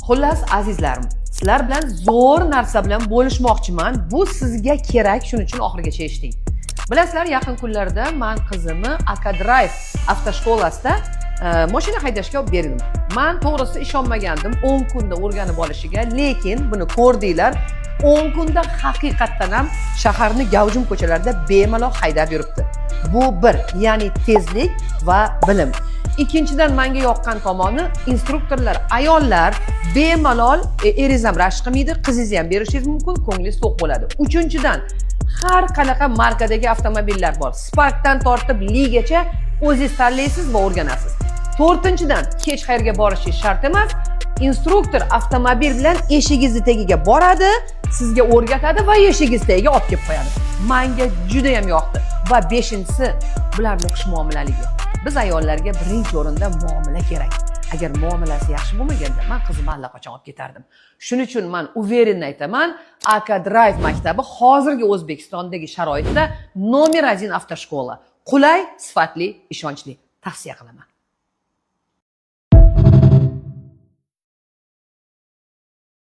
Xullas azizlarim, sizlar bilan zo'r narsa bilan bo'lishmoqchiman. Bu sizga kerak, shuning uchun oxirigacha eshiting. Bilasizlar, yaqin kunlarda men qizimni Akadrive avtoshkolasida mashina haydashga olib berdim. Men to'g'risi ishonmagandim 10 kunda o'rganib olishiga, lekin buni ko'rdinglar. 10 kunda haqiqatdan ham shaharni gavjum ko'chalarida bemalol haydab yuribdi. Bu bir, ya'ni tezlik va bilim. Ikkinchidan menga yoqqan tomoni, instruktorlar ayollar bemalol eringiz ham rashk qilmaydi, qizingizni ham berishingiz mumkin, ko'nglingiz to'q bo'ladi. Uchinchidan, har qanaqa markadagi avtomobillar bor. Sparkdan tortib Ligacha o'zingiz tanlaysiz va o'rganasiz. To'rtinchidan, hech qayerga borishingiz shart emas. Instruktor avtomobil bilan eshigingiz tagiga boradi, sizga o'rgatadi va eshigingiz tagiga olib kelib qo'yadi. Menga juda ham yoqdi. Va beshinchisi, bularning xush muomalaligi. Biz ayollarga birinchi o'rinda muomala kerak. Agar muomalasi yaxshi bo'lmaganda, men qizimni allaqachon olib ketardim. Shuning uchun men uverenni aytaman, Akadrive maktabi hozirgi O'zbekistondagi sharoitda nomer 1 avtoshkola. Qulay, sifatli, ishonchli. Tavsiya qilaman.